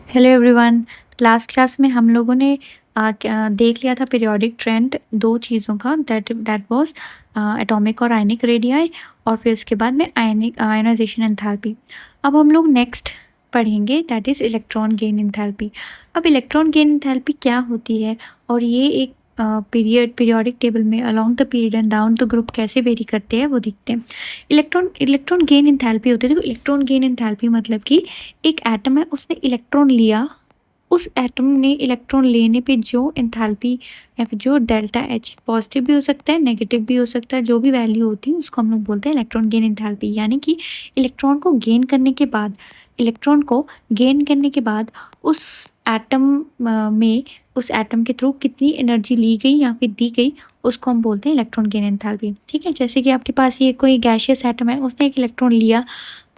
Hello everyone. Last class में हम लोगों ने देख लिया था पीरियोडिक ट्रेंड दो चीज़ों का, दैट दैट वाज एटॉमिक और आयनिक रेडियाई, और फिर उसके बाद में आयनिक आयनाइजेशन एंथैल्पी। अब हम लोग नेक्स्ट पढ़ेंगे that is electron gain enthalpy. अब इलेक्ट्रॉन गेन एंथैल्पी क्या होती है और ये एक पीरियोडिक टेबल में along the period and down the group कैसे वेरी करते हैं वो देखते हैं। इलेक्ट्रॉन गेन एंथैल्पी होती है। देखो, इलेक्ट्रॉन गेन एंथैल्पी मतलब कि एक एटम है, उसने इलेक्ट्रॉन लिया, उस एटम ने इलेक्ट्रॉन लेने पे जो एंथैल्पी या फिर जो डेल्टा एच, पॉजिटिव भी हो सकता है नेगेटिव भी हो सकता है, जो भी वैल्यू होती है उसको हम लोग बोलते हैं इलेक्ट्रॉन गेन एंथैल्पी। यानी कि इलेक्ट्रॉन को गेन करने के बाद उस एटम में, उस एटम के थ्रू कितनी एनर्जी ली गई या फिर दी गई, उसको हम बोलते हैं इलेक्ट्रॉन गेन एंथैल्पी। ठीक है, जैसे कि आपके पास ये कोई गैशियस एटम है, उसने एक इलेक्ट्रॉन लिया,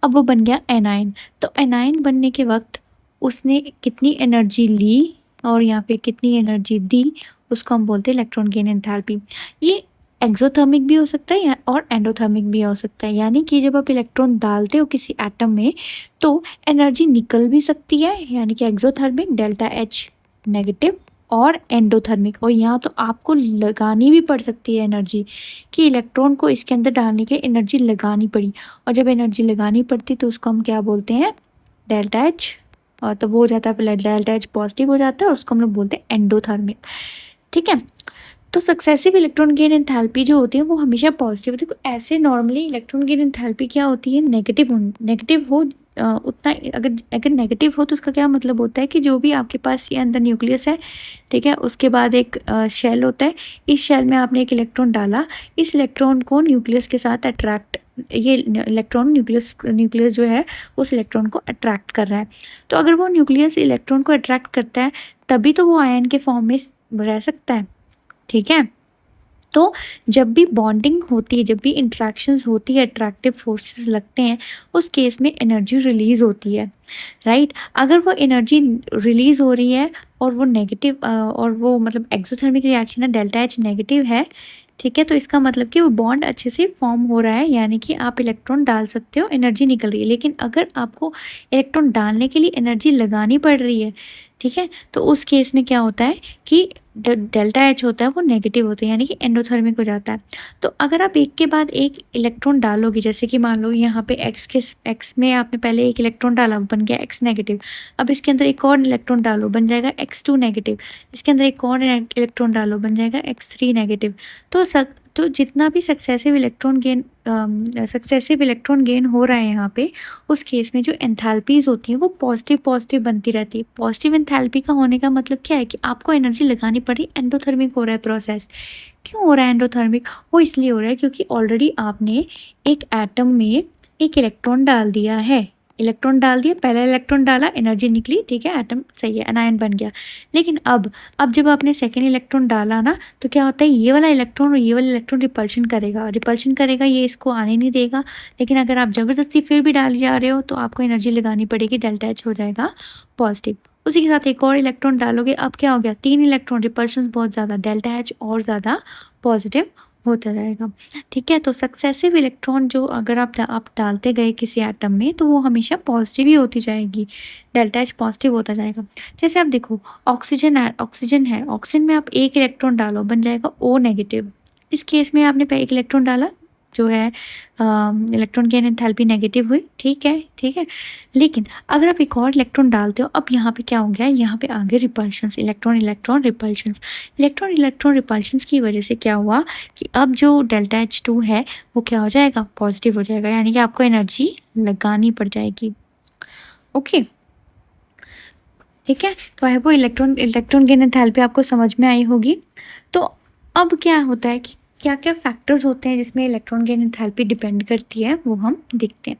अब वो बन गया एनाइन। तो एनाइन बनने के वक्त उसने कितनी एनर्जी ली और यहाँ पे कितनी एनर्जी दी, उसको हम बोलते हैं इलेक्ट्रॉन गेन एंथैल्पी। ये एक्सोथर्मिक भी हो सकता है और एंडोथर्मिक भी हो सकता है। यानी कि जब आप इलेक्ट्रॉन डालते हो किसी एटम में तो एनर्जी निकल भी सकती है, यानी कि एक्सोथर्मिक डेल्टा एच नेगेटिव, और एंडोथर्मिक, और यहाँ तो आपको लगानी भी पड़ सकती है एनर्जी, कि इलेक्ट्रॉन को इसके अंदर डालने के एनर्जी लगानी पड़ी, और जब एनर्जी लगानी पड़ती तो उसको हम क्या बोलते हैं, डेल्टा एच। और तो वो हो जाता है, डेल्टा एच पॉजिटिव हो जाता है और उसको हम लोग बोलते हैं एंडोथर्मिक। ठीक है, तो सक्सेसिव इलेक्ट्रॉन गेन एंथैल्पी जो होती है वो हमेशा पॉजिटिव होती है। तो ऐसे नॉर्मली इलेक्ट्रॉन गेन एंथैल्पी क्या होती है, नेगेटिव हो उतना, अगर अगर नेगेटिव हो तो उसका क्या मतलब होता है कि जो भी आपके पास ये अंदर न्यूक्लियस है, ठीक है, उसके बाद एक शेल होता है, इस शेल में आपने एक इलेक्ट्रॉन डाला, इस इलेक्ट्रॉन को न्यूक्लियस के साथ अट्रैक्ट, ये इलेक्ट्रॉन न्यूक्लियस जो है उस इलेक्ट्रॉन को अट्रैक्ट कर रहा है। तो अगर वो न्यूक्लियस इलेक्ट्रॉन को अट्रैक्ट करता है तभी तो वो आयन के फॉर्म में रह सकता है। ठीक है, तो जब भी बॉन्डिंग होती है, जब भी इंट्रैक्शंस होती है, अट्रैक्टिव फोर्सेस लगते हैं, उस केस में एनर्जी रिलीज़ होती है, राइट। अगर वो एनर्जी रिलीज़ हो रही है और वो नेगेटिव और वो मतलब एक्सोथर्मिक रिएक्शन है, डेल्टा एच नेगेटिव है, ठीक है, तो इसका मतलब कि वो बॉन्ड अच्छे से फॉर्म हो रहा है, यानी कि आप इलेक्ट्रॉन डाल सकते हो, एनर्जी निकल रही है। लेकिन अगर आपको इलेक्ट्रॉन डालने के लिए एनर्जी लगानी पड़ रही है, ठीक है, तो उस केस में क्या होता है कि डेल्टा एच होता है वो नेगेटिव होता है, यानी कि एंडोथर्मिक हो जाता है। तो अगर आप एक के बाद एक इलेक्ट्रॉन डालोगे, जैसे कि मान लो यहाँ पे एक्स में आपने पहले एक इलेक्ट्रॉन डाला, बन गया एक्स नेगेटिव, अब इसके अंदर एक और इलेक्ट्रॉन डालो, बन जाएगा एक्स टू नेगेटिव, इसके अंदर एक और इलेक्ट्रॉन डालो, बन जाएगा एक्स थ्री नेगेटिव। तो जितना भी सक्सेसिव इलेक्ट्रॉन गेन हो रहा है यहाँ पे, उस केस में जो एंथैल्पीज़ होती हैं वो पॉजिटिव पॉजिटिव बनती रहती है। पॉजिटिव एंथैल्पी का होने का मतलब क्या है कि आपको एनर्जी लगानी पड़ी, एंडोथर्मिक हो रहा है प्रोसेस। क्यों हो रहा है एंडोथर्मिक? वो इसलिए हो रहा है क्योंकि ऑलरेडी आपने एक एटम में एक इलेक्ट्रॉन डाल दिया है, पहला इलेक्ट्रॉन डाला, एनर्जी निकली, ठीक है, एटम सही है, एनायन बन गया। लेकिन अब जब आपने सेकेंड इलेक्ट्रॉन डाला ना, तो क्या होता है, ये वाला इलेक्ट्रॉन और ये वाला इलेक्ट्रॉन रिपल्शन करेगा, ये इसको आने नहीं देगा। लेकिन अगर आप ज़बरदस्ती फिर भी डाले जा रहे हो तो आपको एनर्जी लगानी पड़ेगी, डेल्टा एच हो जाएगा पॉजिटिव। उसी के साथ एक और इलेक्ट्रॉन डालोगे, अब क्या हो गया, तीन इलेक्ट्रॉन, रिपल्शन बहुत ज़्यादा, डेल्टा एच और ज़्यादा पॉजिटिव होता जाएगा। ठीक है, तो सक्सेसिव इलेक्ट्रॉन जो अगर आप डालते गए किसी एटम में तो वो हमेशा पॉजिटिव ही होती जाएगी, डेल्टा एच पॉजिटिव होता जाएगा। जैसे आप देखो, ऑक्सीजन है, ऑक्सीजन में आप एक इलेक्ट्रॉन डालो, बन जाएगा ओ नेगेटिव। इस केस में आपने एक इलेक्ट्रॉन डाला, जो है इलेक्ट्रॉन गेन एंथैल्पी नेगेटिव हुई, ठीक है। लेकिन अगर आप एक और इलेक्ट्रॉन डालते हो, अब यहाँ पे क्या हो गया, यहाँ पे आगे रिपल्शंस, इलेक्ट्रॉन रिपल्शंस की वजह से क्या हुआ कि अब जो डेल्टा एच टू है वो क्या हो जाएगा, पॉजिटिव हो जाएगा, यानी कि आपको एनर्जी लगानी पड़ जाएगी। ओके, ठीक है, तो आई वो इलेक्ट्रॉन गेन एंथैल्पी आपको समझ में आई होगी। तो अब क्या होता है कि क्या क्या फैक्टर्स होते हैं जिसमें इलेक्ट्रॉन गेन एंथैल्पी डिपेंड करती है, वो हम देखते हैं।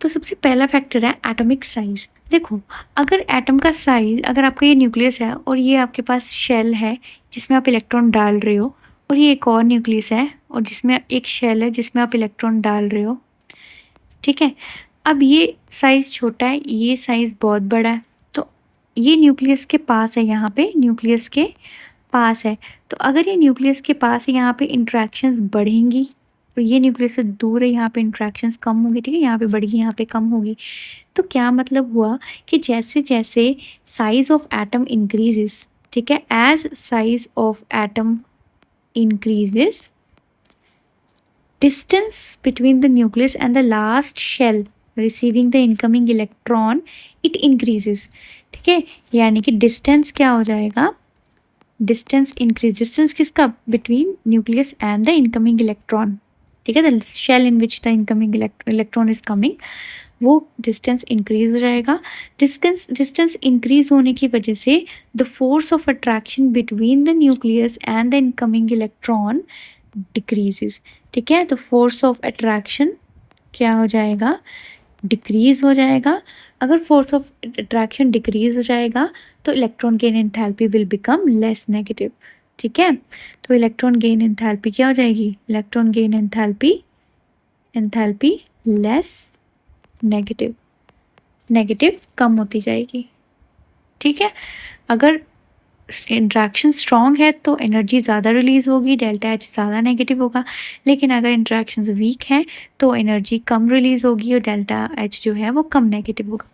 तो सबसे पहला फैक्टर है एटॉमिक साइज। देखो, अगर एटम का साइज, अगर आपका ये न्यूक्लियस है और ये आपके पास शेल है जिसमें आप इलेक्ट्रॉन डाल रहे हो, और ये एक और न्यूक्लियस है और जिसमें एक शेल है जिसमें आप इलेक्ट्रॉन डाल रहे हो, ठीक है। अब ये साइज़ छोटा है, ये साइज़ बहुत बड़ा है, तो ये न्यूक्लियस के पास है, यहाँ पे न्यूक्लियस के पास है। तो अगर ये न्यूक्लियस के पास है, यहाँ पे इंट्रैक्शंस बढ़ेंगी, और ये न्यूक्लियस से दूर है, यहाँ पे इंट्रैक्शंस कम होंगी, ठीक है, यहाँ पे बढ़ेगी, यहाँ पे कम होगी। तो क्या मतलब हुआ कि जैसे-जैसे साइज़ ऑफ एटम इंक्रीज़ेज़, ठीक है, as size of atom increases, distance between the nucleus and the last shell receiving the incoming electron it increases, ठीक है, यानी कि डिस्टेंस क्या हो जाएगा, डिस्टेंस इंक्रीज, डिस्टेंस किसका, between nucleus and the incoming electron, ठीक है, the shell in which the incoming electron is coming, वो डिस्टेंस इंक्रीज हो जाएगा। डिस्टेंस इंक्रीज होने की वजह से the force of attraction between the nucleus and the incoming electron decreases, ठीक है, तो फोर्स ऑफ अट्रैक्शन क्या हो जाएगा, डिक्रीज हो जाएगा। अगर फोर्स ऑफ अट्रैक्शन डिक्रीज हो जाएगा तो electron gain enthalpy will become less negative, ठीक है, तो इलेक्ट्रॉन गेन एंथैल्पी क्या हो जाएगी, electron gain enthalpy less negative, negative कम होती जाएगी, ठीक है। अगर इंट्रैक्शन स्ट्रॉन्ग है तो एनर्जी ज़्यादा रिलीज़ होगी, डेल्टा एच ज़्यादा नेगेटिव होगा, लेकिन अगर इंट्रैक्शंस वीक हैं तो एनर्जी कम रिलीज़ होगी और डेल्टा एच जो है वो कम नेगेटिव होगा।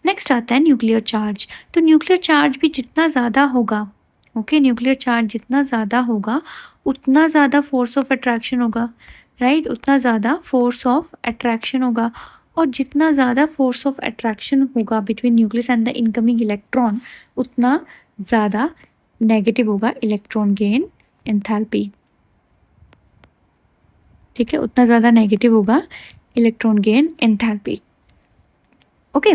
नेक्स्ट आता है न्यूक्लियर चार्ज। तो न्यूक्लियर चार्ज भी जितना ज़्यादा होगा, ओके, न्यूक्लियर चार्ज जितना ज़्यादा होगा उतना ज़्यादा फोर्स ऑफ अट्रैक्शन होगा, राइट, उतना ज़्यादा फोर्स ऑफ अट्रैक्शन होगा, और जितना ज़्यादा फोर्स ऑफ अट्रैक्शन होगा between nucleus and the incoming electron उतना ज़्यादा नेगेटिव होगा इलेक्ट्रॉन गेन एंथैल्पी, ठीक है, उतना ज़्यादा नेगेटिव होगा electron gain enthalpy. Okay,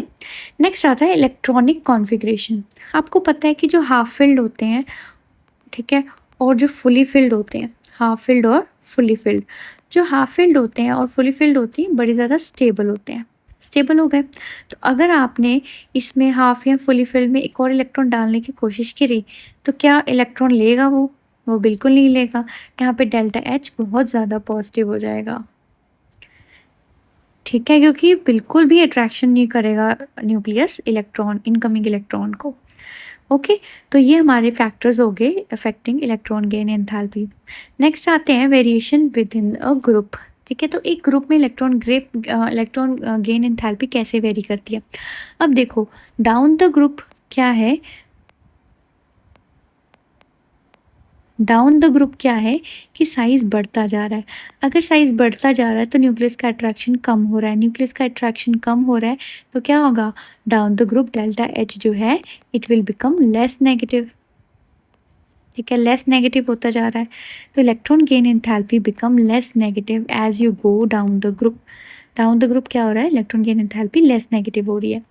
next आता है इलेक्ट्रॉनिक कॉन्फ़िगरेशन। आपको पता है कि जो हाफ फिल्ड होते हैं, ठीक है, और जो फुली फिल्ड होते हैं, हाफ फिल्ड और फुली फिल्ड, जो हाफ फिल्ड होते हैं और फुली फिल्ड होती हैं बड़ी ज़्यादा स्टेबल होते हैं, स्टेबल हो गए। तो अगर आपने इसमें हाफ या फुली फिल्ड में एक और इलेक्ट्रॉन डालने की कोशिश करी तो क्या इलेक्ट्रॉन लेगा वो बिल्कुल नहीं लेगा। यहाँ पे डेल्टा एच बहुत ज़्यादा पॉजिटिव हो जाएगा, ठीक है, क्योंकि बिल्कुल भी अट्रैक्शन नहीं करेगा न्यूक्लियस इलेक्ट्रॉन, इनकमिंग इलेक्ट्रॉन को। ओके, तो ये हमारे फैक्टर्स हो गए affecting electron gain enthalpy. Next आते हैं variation with in a group, ठीक है, तो एक ग्रुप में इलेक्ट्रॉन गेन एंथैल्पी कैसे वेरी करती है। अब देखो डाउन द ग्रुप क्या है, डाउन द ग्रुप क्या है कि साइज़ बढ़ता जा रहा है। अगर साइज़ बढ़ता जा रहा है तो न्यूक्लियस का अट्रैक्शन कम हो रहा है, न्यूक्लियस का अट्रैक्शन कम हो रहा है तो क्या होगा, down the group delta H जो है it will become less negative, ठीक है, लेस नेगेटिव होता जा रहा है। तो electron gain enthalpy become less negative as you go down the group. Down the group क्या हो रहा है, electron gain enthalpy less negative हो रही है,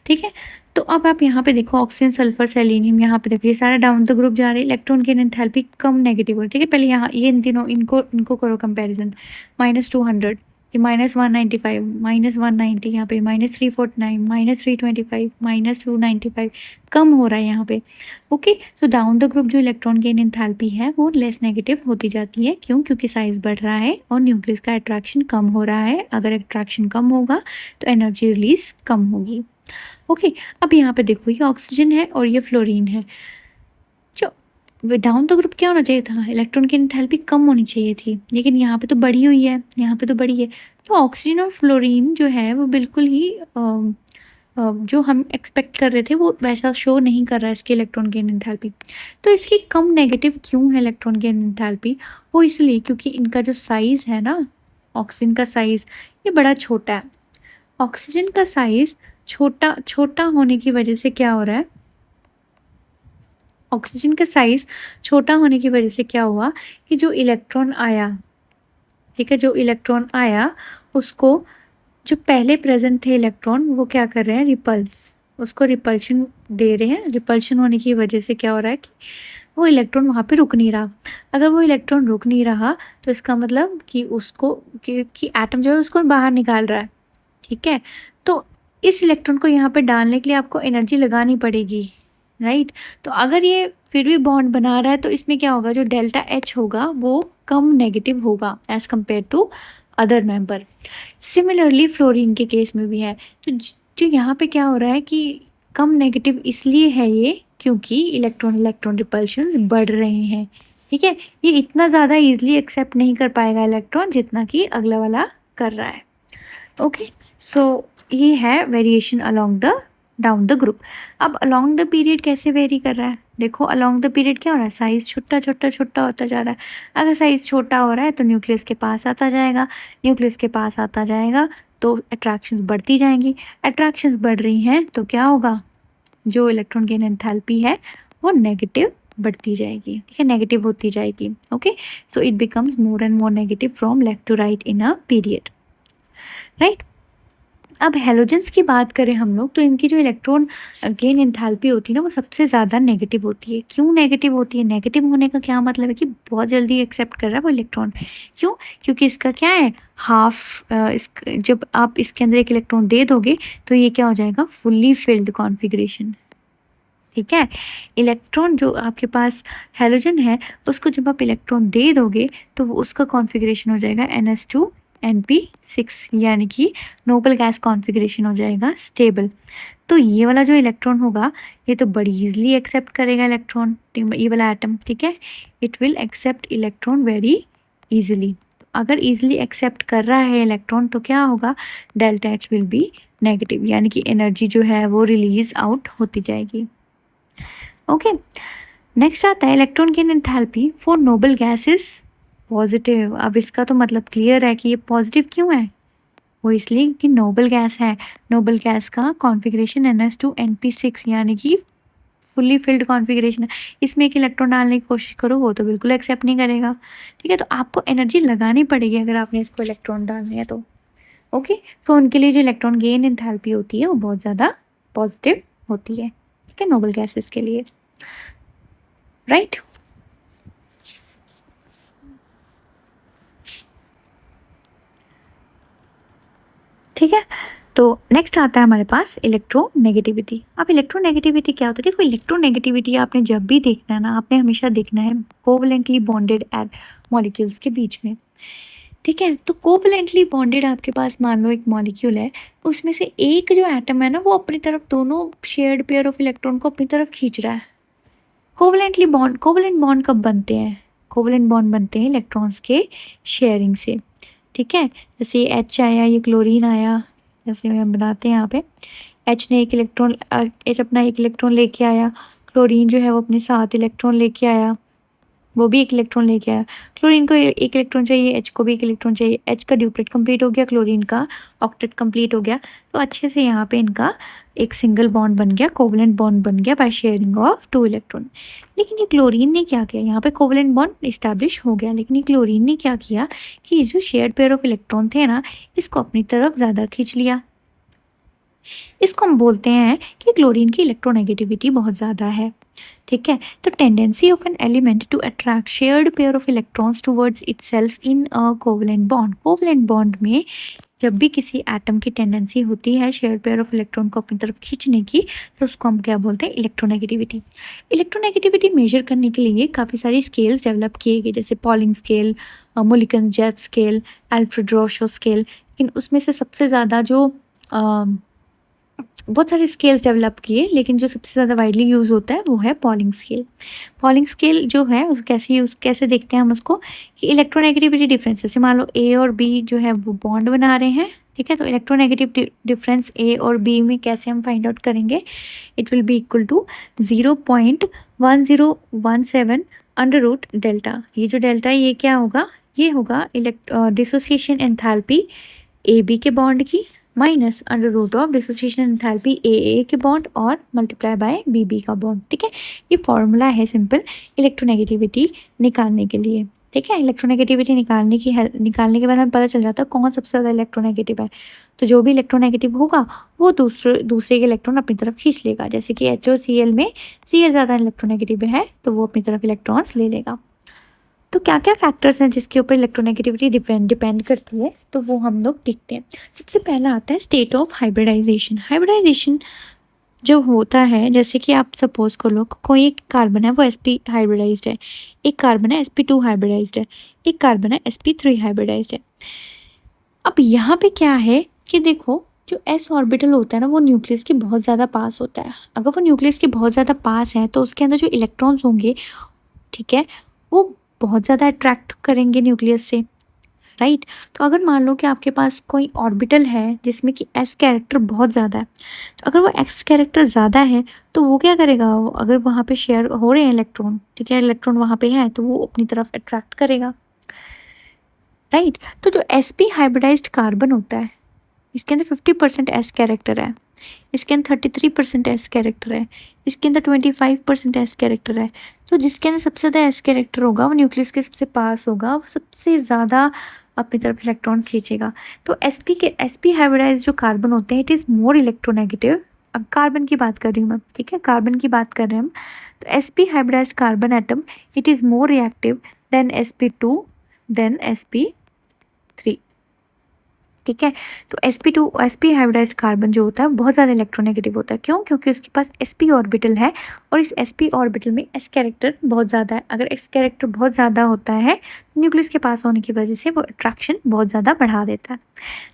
ठीक है। तो अब आप यहाँ पे देखो ऑक्सीजन, सल्फर, सेलेनियम, यहाँ पे देखो ये सारा डाउन द ग्रुप जा रहे हैं, इलेक्ट्रॉन गेन एंथैल्पी कम नेगेटिव हो रही है, ठीक है। पहले यहाँ ये इन तीनों इनको करो कंपैरिजन, -200, ये -195, -190, यहाँ पे -349, -325, -295 कम हो रहा है यहाँ पे। ओके, तो डाउन द ग्रुप जो इलेक्ट्रॉन गेन एंथैल्पी है वो लेस नेगेटिव होती जाती है, क्यों, क्योंकि साइज बढ़ रहा है और न्यूक्लियस का अट्रैक्शन कम हो रहा है। अगर अट्रैक्शन कम होगा तो एनर्जी रिलीज कम होगी। ओके, अब यहाँ पे देखो ये ऑक्सीजन है और ये फ्लोरीन है। जो डाउन द ग्रुप क्या होना चाहिए था, इलेक्ट्रॉन की एंथैल्पी कम होनी चाहिए थी, लेकिन यहाँ पे तो बढ़ी हुई है, यहाँ पे तो बढ़ी है। तो ऑक्सीजन और फ्लोरीन जो है वो बिल्कुल ही जो हम एक्सपेक्ट कर रहे थे वो वैसा शो नहीं कर रहा है इसकी इलेक्ट्रॉन गेन एंथैल्पी। तो इसकी कम नेगेटिव क्यों है इलेक्ट्रॉन गेन एंथैल्पी, वो इसलिए क्योंकि इनका जो साइज़ है ना, ऑक्सीजन का साइज़ ये बड़ा छोटा है। ऑक्सीजन का साइज़ छोटा होने की वजह से क्या हो रहा है, ऑक्सीजन का साइज़ छोटा होने की वजह से क्या हुआ कि जो इलेक्ट्रॉन आया, ठीक है, जो इलेक्ट्रॉन आया उसको, जो पहले प्रेजेंट थे इलेक्ट्रॉन वो क्या कर रहे हैं, रिपल्स, उसको रिपल्शन दे रहे हैं। रिपल्शन होने की वजह से क्या हो रहा है कि वो इलेक्ट्रॉन वहाँ पे रुक नहीं रहा। अगर वो इलेक्ट्रॉन रुक नहीं रहा तो इसका मतलब कि उसको कि एटम जो है उसको बाहर निकाल रहा है, ठीक है। तो इस इलेक्ट्रॉन को यहाँ पे डालने के लिए आपको एनर्जी लगानी पड़ेगी, राइट। तो अगर ये फिर भी बॉन्ड बना रहा है तो इसमें क्या होगा, जो डेल्टा एच होगा वो कम नेगेटिव होगा as compare to other member. Similarly fluorine के केस में भी है। तो यहाँ पे क्या हो रहा है कि कम नेगेटिव इसलिए है ये क्योंकि इलेक्ट्रॉन रिपल्शंस बढ़ रहे हैं, ठीक है? ये इतना ज़्यादा ईज़िली एक्सेप्ट नहीं कर पाएगा इलेक्ट्रॉन जितना कि अगला वाला कर रहा है। ओके, सो ये है variation along the down the group. अब अलोंग द पीरियड कैसे वेरी कर रहा है? देखो अलोंग द पीरियड क्या हो रहा है, साइज़ छोटा छोटा छोटा होता जा रहा है। अगर साइज़ छोटा हो रहा है तो न्यूक्लियस के पास आता जाएगा, न्यूक्लियस के पास आता जाएगा तो अट्रैक्शंस बढ़ती जाएंगी। अट्रैक्शंस बढ़ रही हैं तो क्या होगा, जो इलेक्ट्रॉन गेन एंथैल्पी है वो नेगेटिव बढ़ती जाएगी, ठीक है, नेगेटिव होती जाएगी। Okay, so it becomes more and more negative from left to right in a period, right. अब हैलोजेंस की बात करें हम लोग तो इनकी जो इलेक्ट्रॉन गेन एंथैल्पी होती है ना वो सबसे ज़्यादा नेगेटिव होती है। क्यों नेगेटिव होती है? नेगेटिव होने का क्या मतलब है कि बहुत जल्दी एक्सेप्ट कर रहा है वो इलेक्ट्रॉन। क्यों? क्योंकि इसका क्या है, हाफ जब आप इसके अंदर एक इलेक्ट्रॉन दे दोगे तो ये क्या हो जाएगा, फुल्ली फिल्ड कॉन्फ़िगरेशन, ठीक है। इलेक्ट्रॉन जो आपके पास हैलोजन है उसको जब आप इलेक्ट्रॉन दे दोगे तो वो उसका कॉन्फ़िगरेशन हो जाएगा NH2Np6, यानी कि नोबल गैस कॉन्फ़िगरेशन हो जाएगा स्टेबल। तो ये वाला जो इलेक्ट्रॉन होगा ये तो बड़ी ईजिली एक्सेप्ट करेगा इलेक्ट्रॉन, ये वाला एटम, ठीक है। It will accept electron very easily. अगर ईजिली एक्सेप्ट कर रहा है इलेक्ट्रॉन तो क्या होगा, delta H will be negative, यानी कि एनर्जी जो है वो रिलीज आउट होती जाएगी। ओके, नेक्स्ट आता है electron gain enthalpy for noble gas is positive. अब इसका तो मतलब क्लियर है कि ये पॉजिटिव क्यों है, वो इसलिए कि नोबल गैस है। नोबल गैस का कॉन्फ़िगरेशन NH2Np6 यानी कि फुल्ली फिल्ड कॉन्फ़िगरेशन है। इसमें एक इलेक्ट्रॉन डालने की कोशिश करो वो तो बिल्कुल एक्सेप्ट नहीं करेगा, ठीक है। तो आपको एनर्जी लगानी पड़ेगी अगर आपने इसको इलेक्ट्रॉन डालने हैं तो। ओके, तो उनके लिए जो इलेक्ट्रॉन गेन एंथैल्पी होती है वो बहुत ज़्यादा पॉजिटिव होती है, ठीक है, नोबल गैसेस के लिए, राइट। ठीक है, तो नेक्स्ट आता है हमारे पास इलेक्ट्रोनेगेटिविटी। अब इलेक्ट्रोनेगेटिविटी क्या होता है? देखो इलेक्ट्रोनेगेटिविटी आपने जब भी देखना है ना, आपने हमेशा देखना है कोवलेंटली बॉन्डेड एट मॉलिक्यूल्स के बीच में, ठीक है। तो कोवलेंटली बॉन्डेड आपके पास मान लो एक मॉलिक्यूल है, उसमें से एक जो एटम है ना वो अपनी तरफ दोनों शेयर्ड पेयर ऑफ इलेक्ट्रॉन को अपनी तरफ खींच रहा है। कोवलेंट बॉन्ड कब बनते हैं? कोवलेंट बॉन्ड बनते हैं इलेक्ट्रॉन्स के शेयरिंग से, ठीक है। जैसे H आया, ये क्लोरीन आया, जैसे हम बनाते हैं यहाँ पे H ने एक इलेक्ट्रॉन, H अपना एक इलेक्ट्रॉन लेके आया, क्लोरीन जो है वो अपने साथ इलेक्ट्रॉन लेके आया, वो भी एक इलेक्ट्रॉन लेके आया। क्लोरीन को एक इलेक्ट्रॉन चाहिए, H को भी एक इलेक्ट्रॉन चाहिए। H का ड्यूप्लेट कंप्लीट हो गया, क्लोरीन का ऑक्टेट कंप्लीट हो गया। तो अच्छे से यहाँ पे इनका एक सिंगल बॉन्ड बन गया, कोवलेंट बॉन्ड बन गया बाय शेयरिंग ऑफ 2 इलेक्ट्रॉन। लेकिन ये क्लोरीन ने क्या किया, यहाँ पे कोवलेंट बॉन्ड इस्टेब्लिश हो गया, लेकिन ये क्लोरीन ने क्या किया कि ये जो शेयर्ड पेयर ऑफ इलेक्ट्रॉन थे ना, इसको अपनी तरफ ज़्यादा खींच लिया। इसको हम बोलते हैं कि क्लोरीन की इलेक्ट्रोनेगेटिविटी बहुत ज़्यादा है, ठीक है। तो tendency of an element to attract shared pair of electrons towards itself in a covalent bond. Covalent bond में जब भी किसी एटम की टेंडेंसी होती है शेयर पेयर ऑफ इलेक्ट्रॉन को अपनी तरफ खींचने की, तो उसको हम क्या बोलते हैं, इलेक्ट्रोनेगेटिविटी। इलेक्ट्रोनेगेटिविटी मेजर करने के लिए काफ़ी सारी स्केल्स डेवलप किए गए, जैसे Pauling scale, Mulliken Jaffe scale, Allred Rochow scale. लेकिन उसमें से सबसे ज़्यादा जो बहुत सारे स्केल्स डेवलप किए, लेकिन जो सबसे ज़्यादा वाइडली यूज़ होता है वो है पॉलिंग स्केल। पॉलिंग स्केल जो है उसको कैसे देखते हैं हम उसको, कि इलेक्ट्रोनेगेटिविटी डिफरेंस, जैसे मान लो ए और बी जो है वो बॉन्ड बना रहे हैं, ठीक है। तो इलेक्ट्रोनेगेटिव डिफरेंस ए और बी में कैसे हम फाइंड आउट करेंगे, it will be equal to 0.1017 under root delta. ये जो डेल्टा ये क्या होगा, ये होगा डिसोसिएशन एंथैल्पी ए बी के बॉन्ड की minus under root of dissociation enthalpy A के बॉन्ड और मल्टीप्लाई बाय बी का बॉन्ड, ठीक है। ये फॉर्मूला है सिंपल इलेक्ट्रोनेगेटिविटी निकालने के लिए, ठीक है। इलेक्ट्रोनेगेटिविटी निकालने के बाद हमें पता चल जाता है कौन सबसे ज़्यादा इलेक्ट्रोनेगेटिव है। तो जो भी इलेक्ट्रोनेगेटिव होगा वो दूसरे के इलेक्ट्रॉन अपनी तरफ खींच लेगा। जैसे कि H और Cl में Cl ज़्यादा इलेक्ट्रोनेगेटिव है तो वो अपनी तरफ इलेक्ट्रॉन्स ले लेगा। तो क्या क्या फैक्टर्स हैं जिसके ऊपर इलेक्ट्रोनेगेटिविटी डिपेंड करती है, तो वो हम लोग देखते हैं। सबसे पहला आता है स्टेट ऑफ हाइब्रिडाइजेशन। हाइब्रिडाइजेशन जो होता है, जैसे कि आप सपोज कर लो कोई एक कार्बन है वो sp हाइब्रिडाइज्ड है, एक कार्बन है sp2 हाइब्रिडाइज्ड है, एक कार्बन है sp3 हाइब्रिडाइज्ड है। अब यहाँ पे क्या है कि देखो जो s ऑर्बिटल होता है ना वो न्यूक्लियस के बहुत ज़्यादा पास होता है। अगर वो न्यूक्लियस के बहुत ज़्यादा पास है तो उसके अंदर जो इलेक्ट्रॉन्स होंगे, ठीक है, वो बहुत ज़्यादा अट्रैक्ट करेंगे न्यूक्लियस से, राइट। तो अगर मान लो कि आपके पास कोई ऑर्बिटल है जिसमें कि एस कैरेक्टर बहुत ज़्यादा है, तो अगर वो एक्स कैरेक्टर ज़्यादा है तो वो क्या करेगा, अगर वहाँ पे शेयर हो रहे हैं इलेक्ट्रॉन, ठीक है, इलेक्ट्रॉन वहाँ पे है तो वो अपनी तरफ अट्रैक्ट करेगा, राइट। तो जो sp हाइब्रिडाइज्ड कार्बन होता है, इसके अंदर 50% एस कैरेक्टर है, इसके अंदर 33% एस कैरेक्टर है, इसके अंदर 25% एस कैरेक्टर है। तो जिसके अंदर सबसे ज़्यादा एस कैरेक्टर होगा वो न्यूक्लियस के सबसे पास होगा, वो सबसे ज़्यादा अपनी तरफ इलेक्ट्रॉन खींचेगा। तो sp हाइब्रिडाइज जो कार्बन होते हैं, इट इज़ मोर इलेक्ट्रोनेगेटिव। अब कार्बन की बात कर रही हूँ मैं, ठीक है, कार्बन की बात कर रहे हैं हम। तो sp hybridize carbon atom, it is more reactive than sp2 than sp3, ठीक है। तो sp हाइब्रिडाइज्ड कार्बन जो होता है बहुत ज़्यादा इलेक्ट्रोनेगेटिव होता है। क्यों? क्योंकि उसके पास sp ऑर्बिटल है और इस sp ऑर्बिटल में s कैरेक्टर बहुत ज़्यादा है। अगर s कैरेक्टर बहुत ज़्यादा होता है तो न्यूक्लियस के पास होने की वजह से वो अट्रैक्शन बहुत ज़्यादा बढ़ा देता है।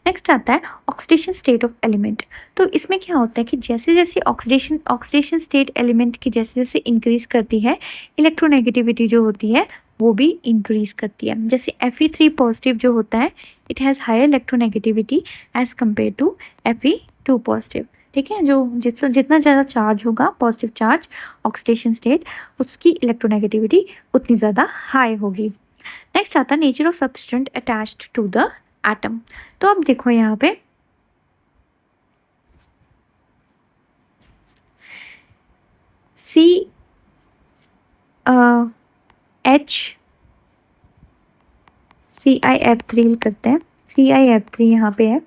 नेक्स्ट आता है ऑक्सीडेशन स्टेट ऑफ एलिमेंट। तो इसमें क्या होता है कि जैसे जैसे ऑक्सीडेशन स्टेट एलिमेंट की जैसे जैसे इंक्रीज करती है, इलेक्ट्रोनेगेटिविटी जो होती है वो भी इंक्रीज करती है। जैसे Fe3 पॉजिटिव जो होता है, it has higher electronegativity as compare to Fe2 positive, ठीक है। जो जितना ज़्यादा चार्ज होगा, पॉजिटिव चार्ज, ऑक्सीडेशन स्टेट, उसकी इलेक्ट्रोनेगेटिविटी उतनी ज़्यादा हाई होगी। नेक्स्ट आता है nature of substituent attached to the atom. तो अब देखो यहाँ पे CiF3 करते हैं, CiF3 यहाँ पे है,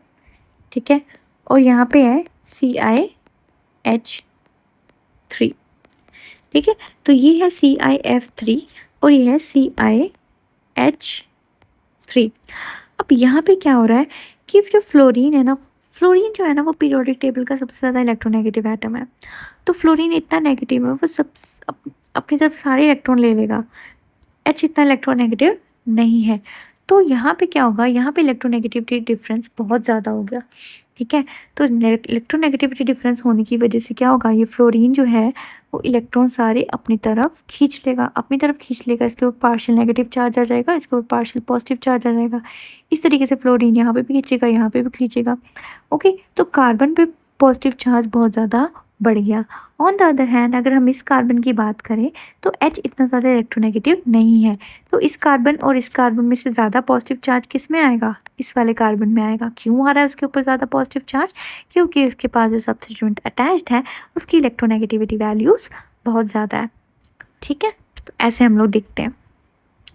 ठीक है, और यहाँ पे है CiH3, ठीक है। तो ये है CiF3 और ये है CiH3। अब यहाँ पे क्या हो रहा है कि जो फ्लोरीन है ना, फ्लोरीन जो है ना वो पीरियोडिक टेबल का सबसे ज़्यादा इलेक्ट्रोनेगेटिव एटम है। तो फ्लोरीन इतना नेगेटिव है, वो अपनी तरफ सारे इलेक्ट्रॉन ले लेगा। H इतना इलेक्ट्रोनेगेटिव नहीं है। तो यहाँ पे क्या होगा, यहाँ पे इलेक्ट्रोनेगेटिविटी डिफरेंस बहुत ज़्यादा हो गया, ठीक है। तो इलेक्ट्रोनेगेटिविटी डिफरेंस होने की वजह से क्या होगा, ये फ्लोरीन जो है वो इलेक्ट्रॉन सारे अपनी तरफ खींच लेगा, इसके ऊपर पार्शियल नेगेटिव चार्ज आ जाएगा, इसके ऊपर पार्शियल पॉजिटिव चार्ज आ जाएगा। इस तरीके से फ्लोरीन यहाँ पे भी खींचेगा, यहाँ पे भी खींचेगा, ओके। तो कार्बन पे पॉजिटिव चार्ज बहुत ज़्यादा बढ़ गया। ऑन द अदर हैंड अगर हम इस कार्बन की बात करें तो H इतना ज़्यादा इलेक्ट्रोनेगेटिव नहीं है। तो इस कार्बन और इस कार्बन में से ज़्यादा पॉजिटिव चार्ज किस में आएगा, इस वाले कार्बन में आएगा। क्यों आ रहा है उसके ऊपर ज़्यादा पॉजिटिव चार्ज? क्योंकि उसके पास जो सब्स्टिट्यूएंट अटैच्ड है उसकी इलेक्ट्रोनेगेटिविटी वैल्यूज़ बहुत ज़्यादा है, ठीक है। तो ऐसे हम लोग देखते हैं।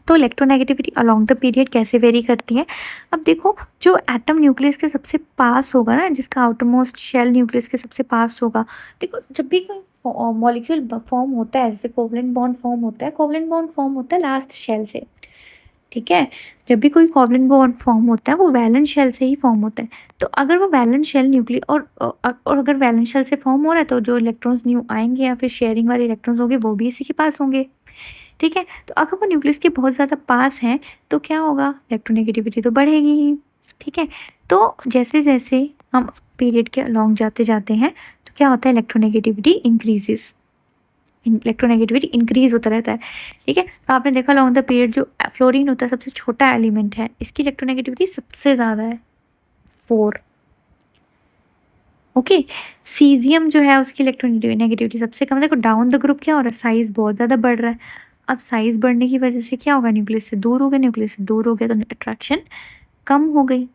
तो इलेक्ट्रोनेगेटिविटी अलॉन्ग द पीरियड कैसे वेरी करती है। अब देखो, जो एटम न्यूक्लियस के सबसे पास होगा ना, जिसका आउटरमोस्ट शेल न्यूक्लियस के सबसे पास होगा, देखो जब भी कोई मॉलिक्यूल फॉर्म होता है, जैसे कोवलेंट बॉन्ड फॉर्म होता है, कोवलेंट बॉन्ड फॉर्म होता है लास्ट शेल से, ठीक है। जब भी कोई कोवलेंट बॉन्ड फॉर्म होता है वो वैलेंस शेल से ही फॉर्म होता है। तो अगर वो वैलेंस शेल न्यूक्लियस और अगर वैलेंस शेल से फॉर्म हो रहा है तो जो इलेक्ट्रॉन्स न्यू आएंगे या फिर शेयरिंग वाले इलेक्ट्रॉन्स होंगे वो भी इसी के पास होंगे, ठीक है। तो अगर वो न्यूक्लियस के बहुत ज़्यादा पास हैं तो क्या होगा, इलेक्ट्रोनेगेटिविटी तो बढ़ेगी ही, ठीक है। तो जैसे जैसे हम पीरियड के अलॉन्ग जाते जाते हैं तो क्या होता है, इलेक्ट्रोनेगेटिविटी इंक्रीज होता रहता है, ठीक है। तो आपने देखा अलॉन्ग द पीरियड जो फ्लोरीन होता है सबसे छोटा एलिमेंट है, इसकी इलेक्ट्रोनेगेटिविटी सबसे ज़्यादा है 4, ओके। सीजियम जो है उसकी इलेक्ट्रोनेगेटिविटी सबसे कम। देखो डाउन द ग्रुप क्या हो रहा है, साइज बहुत ज़्यादा बढ़ रहा है। अब साइज बढ़ने की वजह से क्या होगा, न्यूक्लियस से दूर हो गया, तो अट्रैक्शन कम हो गई,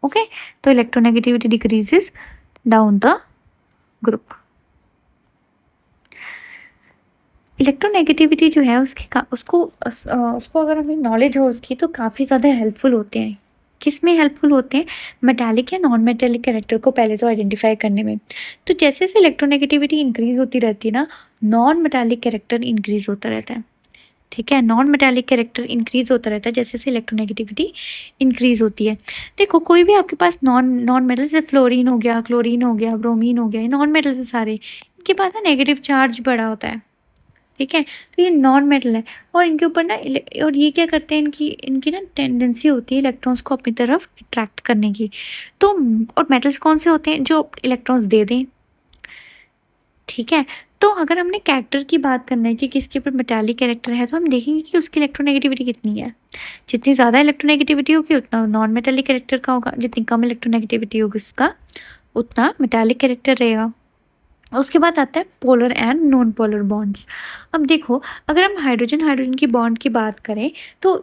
ओके। तो electronegativity decreases down the group. Electronegativity जो है उसको अगर हमें नॉलेज हो उसकी तो काफ़ी ज़्यादा हेल्पफुल होते हैं। किस में हेल्पफुल होते हैं, मेटालिक या नॉन मेटालिक कैरेक्टर को पहले तो आइडेंटिफाई करने में। तो जैसे जैसे इलेक्ट्रोनेगेटिविटी इंक्रीज होती रहती है ना, नॉन मेटालिक कैरेक्टर इंक्रीज होता रहता है, ठीक है। नॉन मेटालिक कैरेक्टर इंक्रीज होता रहता है जैसे जैसे इलेक्ट्रोनेगेटिविटी इंक्रीज होती है। देखो कोई भी आपके पास नॉन मेटल, जैसे फ्लोरीन हो गया, क्लोरीन हो गया, ब्रोमीन हो गया, ये नॉन मेटल से सारे, इनके पास ना नेगेटिव चार्ज बड़ा होता है, ठीक है। तो ये नॉन मेटल है और इनके ऊपर ना और ये क्या करते हैं, इनकी ना टेंडेंसी होती है इलेक्ट्रॉन्स को अपनी तरफ अट्रैक्ट करने की। तो और मेटल्स कौन से होते हैं, जो इलेक्ट्रॉन्स दे दें, ठीक है। तो अगर हमने कैरेक्टर की बात करना है कि किसके ऊपर मेटालिक कैरेक्टर है, तो हम देखेंगे कि उसकी इलेक्ट्रोनेगेटिविटी कितनी है। जितनी ज़्यादा इलेक्ट्रोनेगेटिविटी होगी उतना नॉन मेटालिक कैरेक्टर का होगा, जितनी कम इलेक्ट्रोनेगेटिविटी होगी उसका उतना मेटालिक कैरेक्टर रहेगा। उसके बाद आता है polar and non polar bonds. अब देखो, अगर हम हाइड्रोजन हाइड्रोजन की बॉन्ड की बात करें तो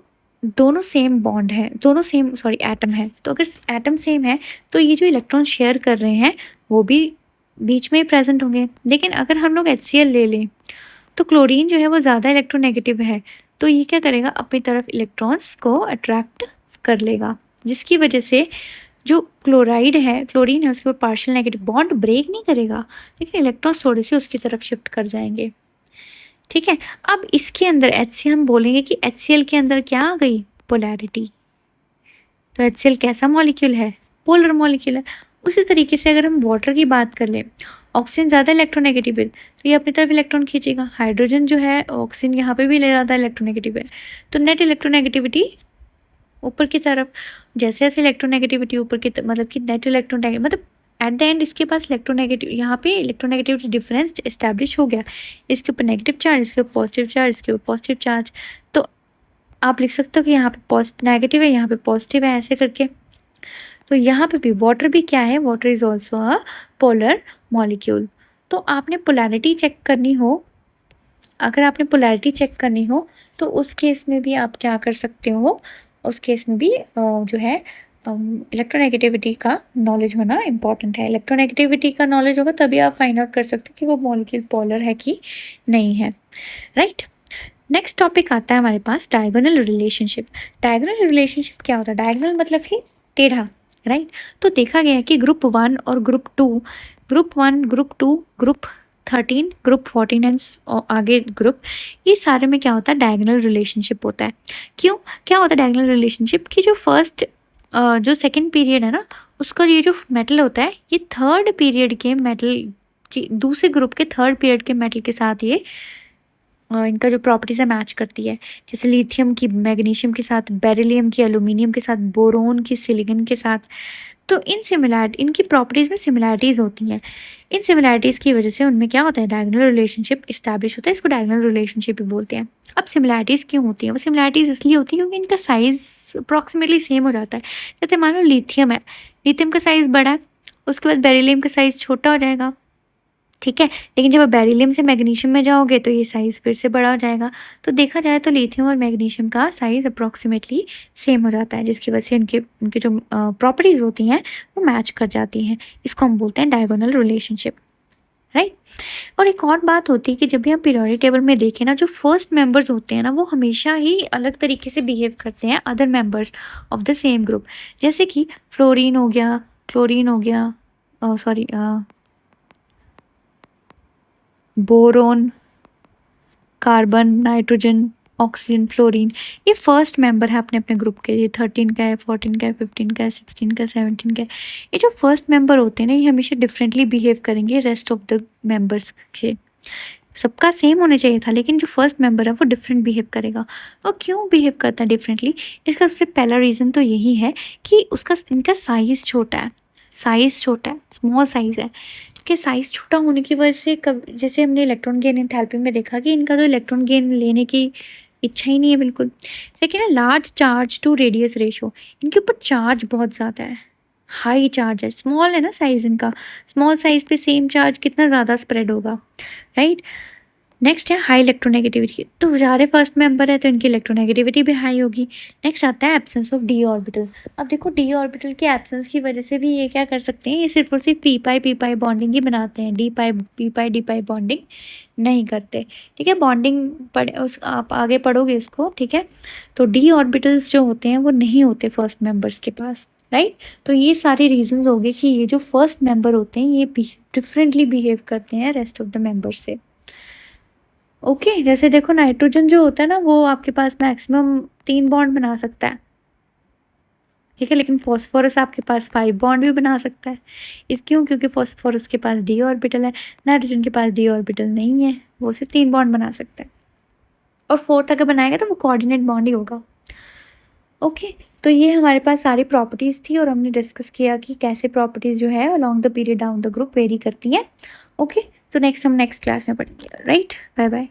दोनों सेम बॉन्ड है, दोनों सेम एटम है। तो अगर एटम सेम है तो ये जो इलेक्ट्रॉन शेयर कर रहे हैं वो भी बीच में ही प्रेजेंट होंगे। लेकिन अगर हम लोग HCl ले लें तो क्लोरीन जो है वो ज़्यादा इलेक्ट्रोनेगेटिव है, तो ये क्या करेगा, अपनी तरफ इलेक्ट्रॉन्स को अट्रैक्ट कर लेगा, जिसकी वजह से जो क्लोराइड है, क्लोरीन है, उसके ऊपर पार्शियल नेगेटिव बॉन्ड ब्रेक नहीं करेगा, लेकिन इलेक्ट्रॉन्स थोड़े से उसकी तरफ शिफ्ट कर जाएंगे। ठीक है, अब इसके अंदर HCl हम बोलेंगे कि HCl के अंदर क्या आ गई, पोलैरिटी। तो HCl कैसा मॉलिक्यूल है, पोलर मॉलिक्यूल है। उसी तरीके से अगर हम वाटर की बात कर लें, ऑक्सीजन ज़्यादा इलेक्ट्रोनेगेटिव है तो ये अपनी तरफ इलेक्ट्रॉन खींचेगा। हाइड्रोजन जो है ऑक्सीजन यहाँ पे भी ज़्यादा इलेक्ट्रोनेगेटिव है, तो नेट इलेक्ट्रोनेगेटिविटी ऊपर की तरफ। जैसे जैसे इलेक्ट्रोनेगेटिविटी ऊपर की मतलब कि नेट इलेक्ट्रोनेगेटिव मतलब एट द एंड इसके पास इलेक्ट्रोनेगेटिव, यहाँ पे इलेक्ट्रोनेगेटिविटी डिफरेंस इस्टेब्लिश हो गया। इसके ऊपर नेगेटिव चार्ज, इसके ऊपर पॉजिटिव चार्ज, इसके ऊपर पॉजिटिव चार्ज। तो आप लिख सकते हो कि यहाँ पे नेगेटिव है, यहाँ पे पॉजिटिव है, ऐसे करके। तो यहाँ पे भी वाटर भी क्या है, water is also a polar molecule. तो आपने पोलैरिटी चेक करनी हो, अगर आपने पोलैरिटी चेक करनी हो तो उस केस में भी आप क्या कर सकते हो, उस केस में भी जो है इलेक्ट्रोनेगेटिविटी का नॉलेज होना इम्पॉर्टेंट है। इलेक्ट्रोनेगेटिविटी का नॉलेज होगा तभी आप फाइंड आउट कर सकते हो कि वो मॉलिक्यूल पोलर है कि नहीं है, राइट। नेक्स्ट टॉपिक आता है हमारे पास डायगोनल रिलेशनशिप। डायगोनल रिलेशनशिप क्या होता है, डायगोनल मतलब कि टेढ़ा, राइट। तो देखा गया है कि ग्रुप 1 और group 2, group 1, group 2, group 13, group 14 and आगे ग्रुप, ये सारे में क्या होता है, डायगोनल रिलेशनशिप होता है। क्यों, क्या होता है डायगोनल रिलेशनशिप कि जो फर्स्ट जो सेकंड पीरियड है ना, उसका ये जो मेटल होता है ये थर्ड पीरियड के मेटल की, दूसरे ग्रुप के थर्ड पीरियड के मेटल के साथ ये इनका जो प्रॉपर्टीज़ है मैच करती है। जैसे लिथियम की मैग्नीशियम के साथ, बेरिलियम की एल्यूमिनियम के साथ, बोरोन की सिलिकॉन के साथ। तो इनकी प्रॉपर्टीज़ में सिमिलैरिटीज़ होती हैं। इन सिमिलैरिटीज़ की वजह से उनमें क्या होता है, डायगोनल रिलेशनशिप इस्टेब्लिश होता है। इसको डायगोनल रिलेशनशिप भी बोलते हैं। अब सिमिलैरिटीज़ क्यों होती हैं, वो सिमिलैरिटीज़ इसलिए होती है क्योंकि इनका साइज़ अप्रॉक्सीमेटली सेम हो जाता है। जैसे मान लो लिथियम है, लिथियम का साइज़ बड़ा है, उसके बाद बेरिलियम का साइज़ छोटा हो जाएगा, ठीक है। लेकिन जब आप बेरिलियम से मैग्नीशियम में जाओगे तो ये साइज़ फिर से बड़ा हो जाएगा। तो देखा जाए तो लिथियम और मैग्नीशियम का साइज़ अप्रॉक्सीमेटली सेम हो जाता है, जिसकी वजह से इनके जो प्रॉपर्टीज़ होती हैं वो मैच कर जाती हैं। इसको हम बोलते हैं डायगोनल रिलेशनशिप, राइट। और एक और बात होती है कि जब भी हम पीरियोडिक टेबल में देखें ना, जो फर्स्ट मेंबर्स होते हैं ना वो हमेशा ही अलग तरीके से बिहेव करते हैं other members of the same group. जैसे कि फ्लोरीन हो गया, क्लोरीन हो गया, sorry boron, carbon, nitrogen, oxygen, fluorine, ये फर्स्ट मेंबर है अपने अपने ग्रुप के। ये 13 का है, 14 का है, 15 का है, 16 का है, 17 का है। ये जो फर्स्ट मेंबर होते हैं ना, ये हमेशा डिफरेंटली बिहेव करेंगे रेस्ट ऑफ द मेंबर्स से। सबका सेम होना चाहिए था, लेकिन जो फर्स्ट मेंबर है वो डिफरेंट बिहेव करेगा। और क्यों बिहेव करता है डिफरेंटली, इसका सबसे पहला रीज़न तो यही है कि इनका साइज़ छोटा है, साइज़ छोटा है, स्मॉल साइज़ है। कि साइज़ छोटा होने की वजह से जैसे हमने इलेक्ट्रॉन गेन एंथैल्पी में देखा कि इनका तो इलेक्ट्रॉन गेन लेने की इच्छा ही नहीं है बिल्कुल। लेकिन large charge to radius ratio, इनके ऊपर चार्ज बहुत ज़्यादा है, हाई चार्ज है। स्मॉल है ना साइज़ इनका, स्मॉल साइज़ पे सेम चार्ज कितना ज़्यादा स्प्रेड होगा, राइट। नेक्स्ट है हाई इलेक्ट्रोनेगेटिविटी। तो सारे फर्स्ट मेंबर है तो इनकी इलेक्ट्रोनेगेटिविटी भी हाई होगी। नेक्स्ट आता है एब्सेंस ऑफ डी ऑर्बिटल। अब देखो डी ऑर्बिटल के एब्सेंस की वजह से भी ये क्या कर सकते हैं, ये सिर्फ और सिर्फ पी पाई बॉन्डिंग ही बनाते हैं, डी पाई बॉन्डिंग नहीं करते, ठीक है। बॉन्डिंग आप आगे पढ़ोगे इसको, ठीक है। तो डी ऑर्बिटल्स जो होते हैं वो नहीं होते फर्स्ट मेंबर्स के पास, राइट। तो ये सारे रीजंस हो गए कि ये जो फर्स्ट मेंबर होते हैं ये डिफरेंटली बिहेव करते हैं रेस्ट ऑफ द मेंबर से। ओके जैसे देखो नाइट्रोजन जो होता है ना वो आपके पास मैक्सिमम 3 बॉन्ड बना सकता है, ठीक है। लेकिन फॉस्फोरस आपके पास 5 बॉन्ड भी बना सकता है। इस क्यों, क्योंकि फॉस्फोरस के पास डी ऑर्बिटल है, नाइट्रोजन के पास डी ऑर्बिटल नहीं है, वो सिर्फ 3 बॉन्ड बना सकता है। और 4th अगर बनाएगा तो वो कोऑर्डिनेट बॉन्ड ही होगा। ओके तो ये हमारे पास सारी प्रॉपर्टीज़ थी और हमने डिस्कस किया कि कैसे प्रॉपर्टीज़ जो है along the period down the group very करती हैं। ओके, तो नेक्स्ट हम नेक्स्ट क्लास में पढ़ेंगे। Right, bye bye.